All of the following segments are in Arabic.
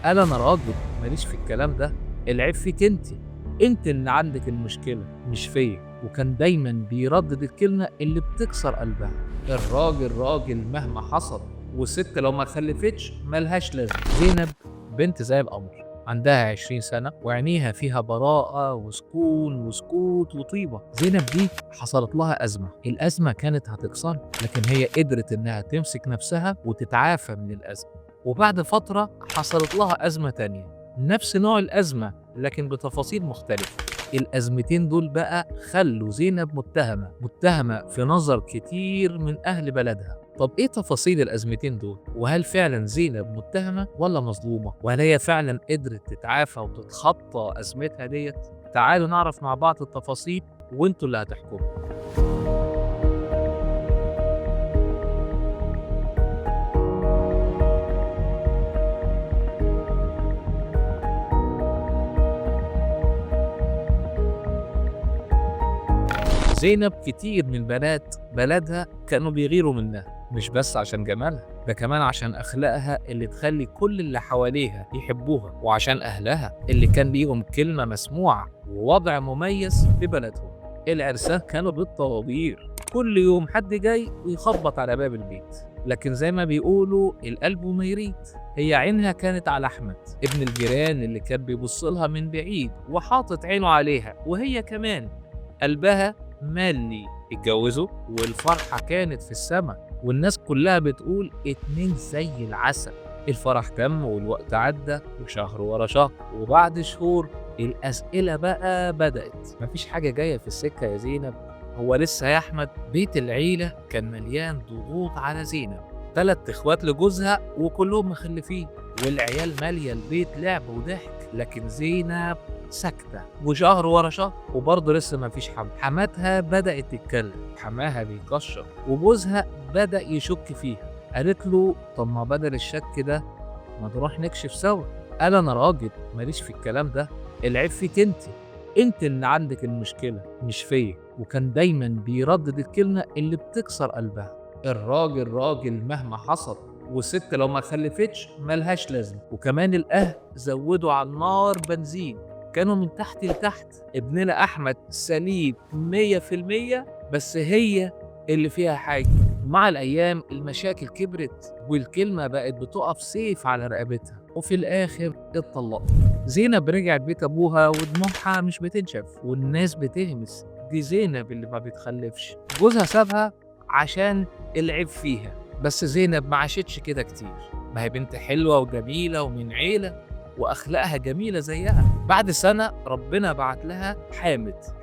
قال أنا راجل ماليش في الكلام ده، العيب فيك أنتِ، أنتِ اللي عندِك المشكلة مش فيّا، وكان دايمًا بيردد الكلمة اللي بتكسر قلبها، الراجل راجل مهما حصل، والست لو ما خلفتش ما لهاش لازمة. زينب بنت زي القمر، عندها 20 سنة وعينيها فيها براءة وسكون وسكوت وطيبة. زينب دي حصلت لها أزمة، الأزمة كانت هتكسرها، لكن هي قدرت إنها تمسك نفسها وتتعافى من الأزمة. وبعد فترة حصلت لها أزمة تانية، نفس نوع الأزمة لكن بتفاصيل مختلفة. الأزمتين دول بقى خلوا زينب متهمة في نظر كتير من أهل بلدها. طب إيه تفاصيل الأزمتين دول؟ وهل فعلا زينب متهمة ولا مظلومة؟ وهل هي فعلا قدرت تتعافى وتتخطى أزمتها ديت؟ تعالوا نعرف مع بعض التفاصيل وانتوا اللي هتحكموا. زينب كتير من بنات بلدها كانوا بيغيروا منها، مش بس عشان جمالها، ده كمان عشان أخلاقها اللي تخلي كل اللي حواليها يحبوها، وعشان أهلها اللي كان ليهم كلمة مسموعة ووضع مميز في بلدهم. العرسان كانوا بالطوابير، كل يوم حد جاي ويخبط على باب البيت، لكن زي ما بيقولوا القلب ما يريد. هي عينها كانت على أحمد ابن الجيران اللي كان بيبص لها من بعيد وحاطط عينه عليها، وهي كمان قلبها مالي. اتجوزوا والفرحة كانت في السما، والناس كلها بتقول اتنين زي العسل. الفرح تم والوقت عدى وشهر ورا شهر، وبعد شهور الأسئلة بقى بدأت. مفيش حاجة جاية في السكة يا زينب، هو لسه يا أحمد؟ بيت العيلة كان مليان ضغوط على زينب، 3 اخوات لجوزها وكلهم مخلفين، والعيال مالية البيت لعب وضحك، لكن زينب ساكتة. وشهر ورا شهر وبرضه لسه مفيش حمل. حماتها بدأت تتكلم، حماها بيكشر، وجوزها بدأ يشك فيها. قالت له طب ما بدل الشك ده ما نروح نكشف سوا. قال انا راجل ماليش في الكلام ده، العيب فيك انت اللي عندك المشكلة مش فيا. وكان دايما بيردد الكلمة اللي بتكسر قلبها، الراجل راجل مهما حصل، والست لو ما خلفتش ملهاش لازمة. وكمان الأهل زودوا على النار بنزين، كانوا من تحت لتحت. ابننا أحمد سليم 100%، بس هي اللي فيها حاجة. مع الأيام المشاكل كبرت والكلمة بقت بتقف سيف على رقبتها، وفي الآخر اتطلقوا. زينب رجعت بيت أبوها ودموعها مش بتنشف، والناس بتهمس دي زينب اللي ما بتخلفش. جوزها سابها عشان العيب فيها، بس زينب ما عاشتش كده كتير، ما هي بنت حلوة وجميلة ومن عيلة وأخلاقها جميلة زيها. بعد سنة ربنا بعت لها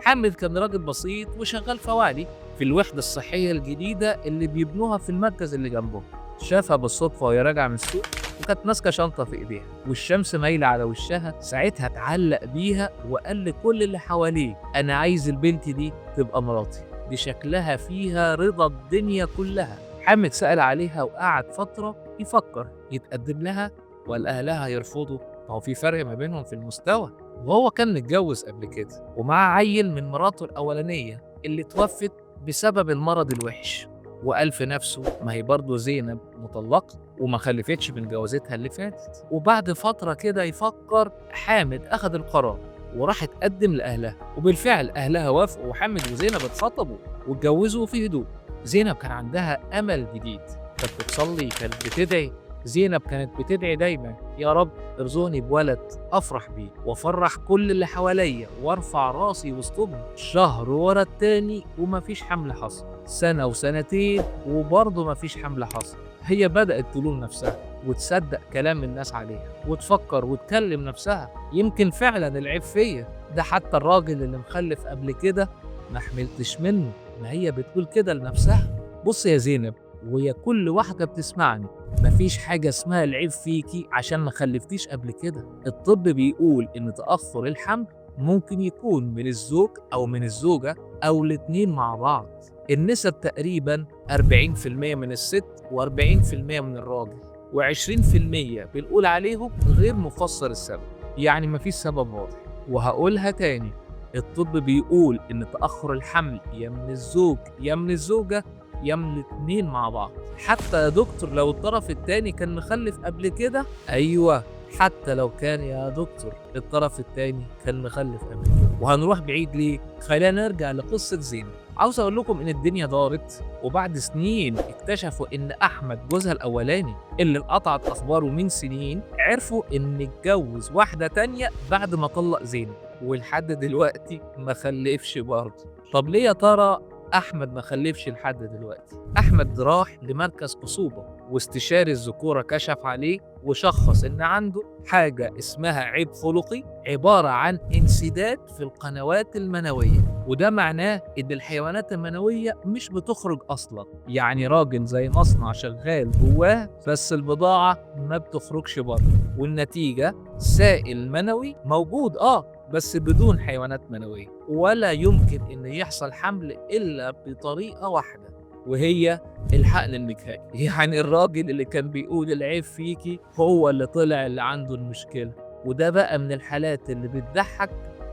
حامد كان راجل بسيط وشغال فوالي في الوحدة الصحية الجديدة اللي بيبنوها في المركز اللي جنبه. شافها بالصدفة وهي راجعة من السوق، وكانت ماسكة شنطة في إيديها والشمس مايلة على وشها. ساعتها اتعلق بيها وقال لكل اللي حواليه أنا عايز البنت دي تبقى مراتي، دي شكلها فيها رضا الدنيا كلها. حامد سأل عليها وقعد فترة يفكر يتقدم لها ولا أهلها يرفضوا، ما هو في فرق ما بينهم في المستوى، وهو كان متجوز قبل كده ومعاه عيل من مراته الأولانية اللي توفت بسبب المرض الوحش. وقال في نفسه ما هي برضه زينب مطلقة وما خلفتش من جوازتها اللي فاتت. وبعد فترة كده يفكر، حامد أخذ القرار وراح اتقدم لأهلها، وبالفعل أهلها وافقوا وحامد وزينب اتخطبوا واتجوزوا في هدوء. زينب كان عندها أمل جديد، كانت بتصلي، كانت بتدعي. زينب كانت بتدعي دايما يا رب ارزقني بولد افرح بيه وافرح كل اللي حواليا وارفع راسي وسطهم. شهر ورا التاني ومفيش حمل حصل، سنة وسنتين وبرضه مفيش حمل حصل. هي بدأت تلوم نفسها وتصدق كلام الناس عليها وتفكر وتكلم نفسها يمكن فعلا العيب فيا، ده حتى الراجل اللي مخلف قبل كده ما حملتش منه. ما هي بتقول كده لنفسها. بص يا زينب، وهي كل واحدة بتسمعني، مفيش حاجة اسمها العيب فيكي عشان ما خلفتيش قبل كده. الطب بيقول إن تأخر الحمل ممكن يكون من الزوج أو من الزوجة أو الاتنين مع بعض. النسب تقريبا 40% من الست و40% من الراجل، و20% بنقول عليهم غير مفسر السبب، يعني مفيش سبب واضح. وهقولها تاني، الطب بيقول إن تأخر الحمل يا من الزوج يا من الزوجة يا من الاتنين مع بعض. حتى يا دكتور لو الطرف التاني كان مخلف قبل كده، ايوه حتى لو كان يا دكتور الطرف التاني كان مخلف قبل كده. وهنروح بعيد ليه؟ خلينا نرجع لقصة زينب. عاوز اقول لكم ان الدنيا دارت، وبعد سنين اكتشفوا ان احمد جوزها الاولاني اللي انقطعت اخباره من سنين، عرفوا ان اتجوز واحدة تانية بعد ما طلق زينب، ولحد دلوقتي ما خلفش برضه. طب ليه يا ترى احمد ما خلفش لحد دلوقتي؟ احمد راح لمركز خصوبة، واستشاري الذكورة كشف عليه وشخص ان عنده حاجة اسمها عيب خلقي، عبارة عن انسداد في القنوات المنوية. وده معناه ان الحيوانات المنوية مش بتخرج اصلا، يعني راجل زي مصنع شغال جواه بس البضاعة ما بتخرجش بره، والنتيجة سائل منوي موجود بس بدون حيوانات منوية، ولا يمكن ان يحصل حمل الا بطريقة واحدة، وهي الحقن المجهري. يعني الراجل اللي كان بيقول العيب فيكي هو اللي طلع اللي عنده المشكلة. وده بقى من الحالات اللي بتضحك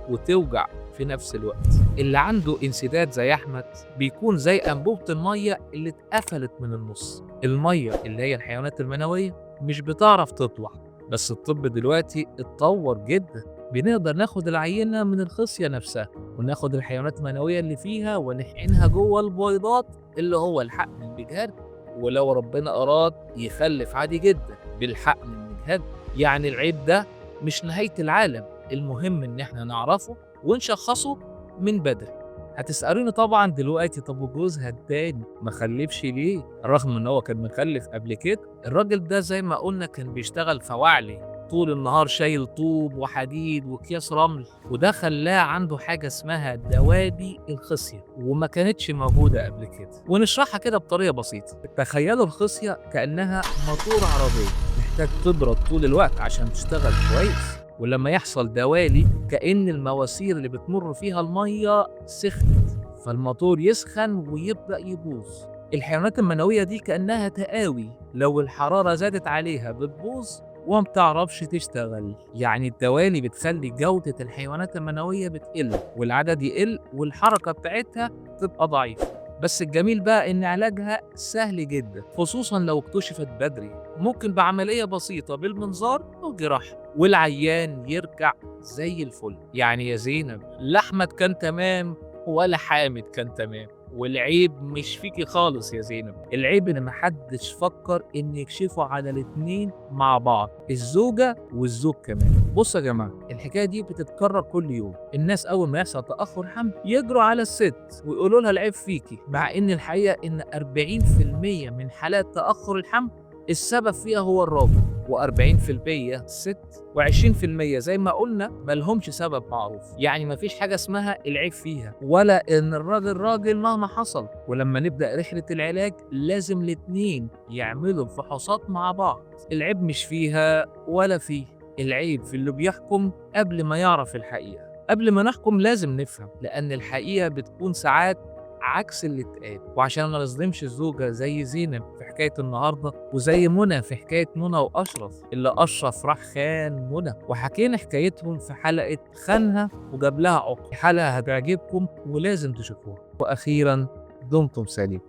وتوجع في نفس الوقت. اللي عنده انسداد زي احمد بيكون زي انبوبة المية اللي اتقفلت من النص. المية اللي هي الحيوانات المنوية مش بتعرف تطلع، بس الطب دلوقتي اتطور جدا، بنقدر ناخد العينة من الخصية نفسها وناخد الحيوانات المنوية اللي فيها ونحقنها جوه البويضات اللي هو الحقن المجهري، ولو ربنا أراد يخلف عادي جدا بالحقن المجهري. يعني العيب ده مش نهاية العالم، المهم إن احنا نعرفه ونشخصه من بدري. هتسألوني طبعا دلوقتي، طب وجوزها التاني ما خلفش ليه رغم ان هو كان مخلف قبل كده؟ الراجل ده زي ما قلنا كان بيشتغل فواعلي طول النهار، شايل طوب وحديد واكياس رمل، وده خلاه عنده حاجه اسمها دوالي الخصيه، وما كانتش موجوده قبل كده. ونشرحها كده بطريقه بسيطه. تخيلوا الخصيه كانها موتور عربيه محتاج تبرد طول الوقت عشان تشتغل كويس، ولما يحصل دوالي كأن المواسير اللي بتمر فيها المية سخنت، فالموتور يسخن ويبدأ يبوظ. الحيوانات المنوية دي كأنها تقاوي، لو الحرارة زادت عليها بتبوظ وما بتعرفش تشتغل. يعني الدوالي بتخلي جودة الحيوانات المنوية بتقل، والعدد يقل، والحركة بتاعتها تبقى ضعيفة. بس الجميل بقى ان علاجها سهل جدا، خصوصا لو اكتشفت بدري، ممكن بعملية بسيطة بالمنظار او جراحة، والعيان يرجع زي الفل. يعني يا زينب لا احمد كان تمام ولا حامد كان تمام، والعيب مش فيكي خالص يا زينب، العيب ان محدش فكر ان يكشفوا على الاتنين مع بعض، الزوجة والزوج كمان. بصوا يا جماعة، الحكاية دي بتتكرر كل يوم. الناس اول ما يحصل تأخر حمل يجروا على الست ويقولوا لها العيب فيكي، مع ان الحقيقة ان 40% من حالات تأخر الحمل السبب فيها هو الراجل، و40% الست، و20% زي ما قلنا ملهمش سبب معروف. يعني مفيش حاجة اسمها العيب فيها، ولا ان الراجل راجل مهما حصل. ولما نبدأ رحلة العلاج لازم الاتنين يعملوا الفحوصات مع بعض. العيب مش فيها ولا فيه، العيب في اللي بيحكم قبل ما يعرف الحقيقة. قبل ما نحكم لازم نفهم، لأن الحقيقة بتكون ساعات عكس اللي اتقال. وعشان ما نظلمش الزوجة زي زينب في حكاية النهاردة، وزي منى في حكاية منى وأشرف، اللي أشرف راح خان منى، وحكينا حكايتهم في حلقة خانها وجاب لها عقد. الحلقة هتعجبكم ولازم تشوفوها. وأخيرا دمتم سالمين.